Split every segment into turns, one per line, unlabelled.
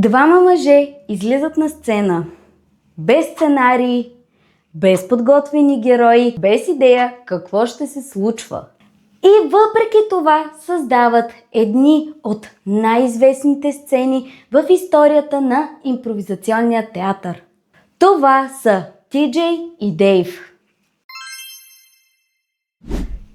Двама мъже излизат на сцена. Без сценарий, без подготвени герои, без идея какво ще се случва. И въпреки това създават едни от най-известните сцени в историята на импровизационния театър. Това са Ти-Джей и Дейв.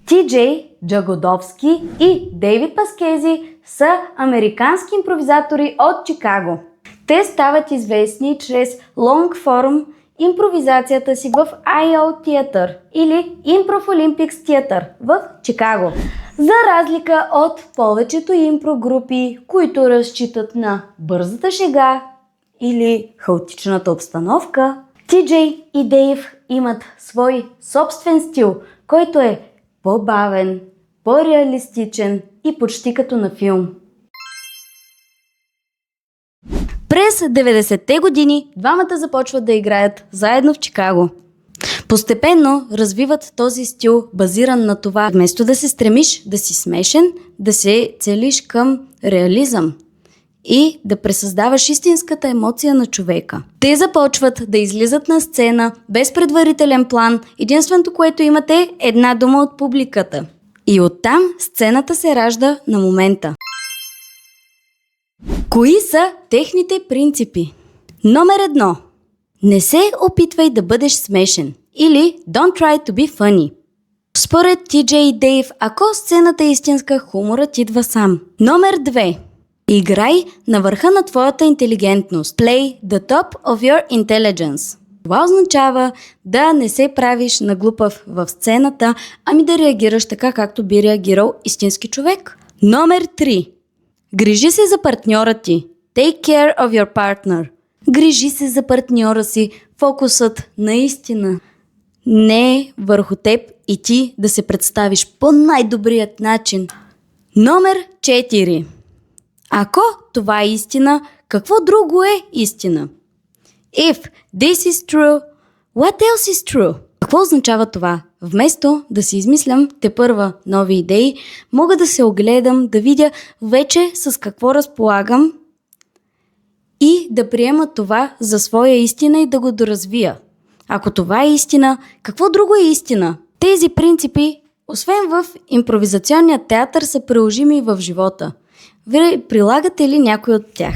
Ти-Джей Джагодовски и Дейвид Паскези са американски импровизатори от Чикаго. Те стават известни чрез лонгформ импровизацията си в IO Theater или Improv Olympics Theater в Чикаго. За разлика от повечето импро групи, които разчитат на бързата шега или хаотичната обстановка, Ти-Джей и Дейв имат свой собствен стил, който е по-бавен, по-реалистичен и почти като на филм. През 90-те години двамата започват да играят заедно в Чикаго. Постепенно развиват този стил, базиран на това, вместо да се стремиш да си смешен, да се целиш към реализъм и да пресъздаваш истинската емоция на човека. Те започват да излизат на сцена без предварителен план, единственото, което имате е една дума от публиката. И оттам сцената се ражда на момента. Кои са техните принципи? Номер 1. Не се опитвай да бъдеш смешен или Don't try to be funny. Според Ти-Джей и Дейв, ако сцената е истинска, хуморът идва сам. Номер 2. Играй на върха на твоята интелигентност. Play the top of your intelligence. Това означава да не се правиш на глупав в сцената, ами да реагираш така, както би реагирал истински човек. Номер 3. Грижи се за партньора ти. Take care of your partner. Грижи се за партньора си. Фокусът наистина не е върху теб и ти да се представиш по най-добрият начин. Номер 4. Ако това е истина, какво друго е истина? If this is true, what else is true? Какво означава това? Вместо да си измислям тепърва нови идеи, мога да се огледам, да видя вече с какво разполагам и да приема това за своя истина и да го доразвия. Ако това е истина, какво друго е истина? Тези принципи, освен в импровизационния театър, са приложими и в живота. Вие прилагате ли някой от тях?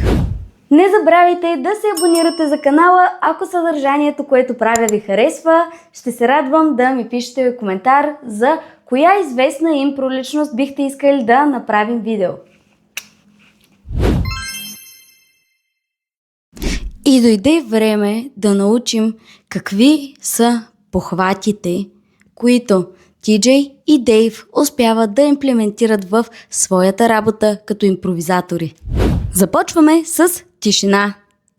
Не забравяйте да се абонирате за канала, ако съдържанието, което правя, ви харесва. Ще се радвам да ми пишете коментар за коя известна импро-личност бихте искали да направим видео. И дойде време да научим какви са похватите, които Ти-Джей и Дейв успяват да имплементират в своята работа като импровизатори. Започваме с тишина.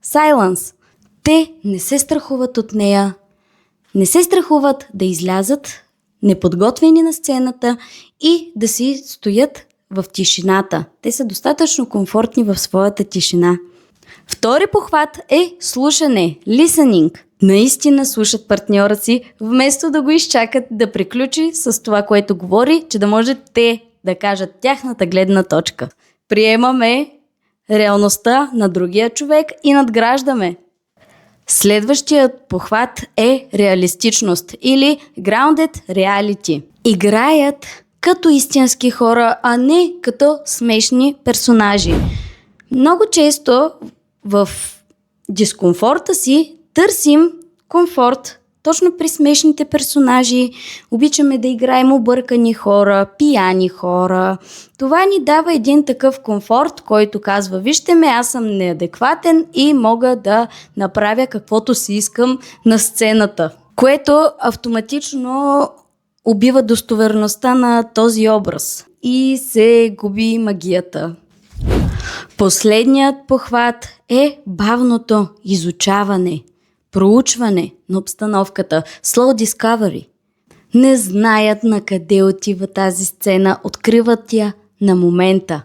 Silence. Те не се страхуват от нея. Не се страхуват да излязат неподготвени на сцената и да си стоят в тишината. Те са достатъчно комфортни в своята тишина. Втори похват е слушане. Listening. Наистина слушат партньора си, вместо да го изчакат да приключи с това, което говори, че да може те да кажат тяхната гледна точка. Приемаме реалността на другия човек и надграждаме. Следващият похват е реалистичност или grounded reality. Играят като истински хора, а не като смешни персонажи. Много често в дискомфорта си търсим комфорт точно при смешните персонажи. Обичаме да играем объркани хора, пияни хора. Това ни дава един такъв комфорт, който казва: вижте ме, аз съм неадекватен и мога да направя каквото си искам на сцената. Което автоматично убива достоверността на този образ и се губи магията. Последният похват е бавното изучаване, проучване на обстановката, slow discovery. Не знаят на къде отива тази сцена, откриват я на момента.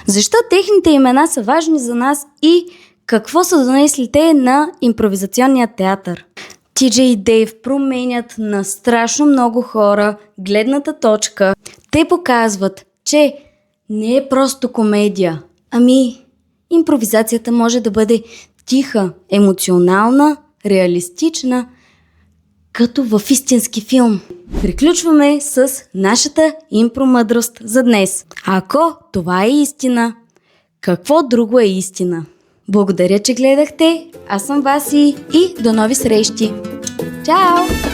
Защо техните имена са важни за нас и какво са донесли те на импровизационния театър? Ти-Джей и Дейв променят на страшно много хора гледната точка. Те показват, че не е просто комедия. Ами, импровизацията може да бъде тиха, емоционална, реалистична, като в истински филм. Приключваме с нашата импромъдрост за днес. Ако това е истина, какво друго е истина? Благодаря, че гледахте. Аз съм Васи и до нови срещи. Чао!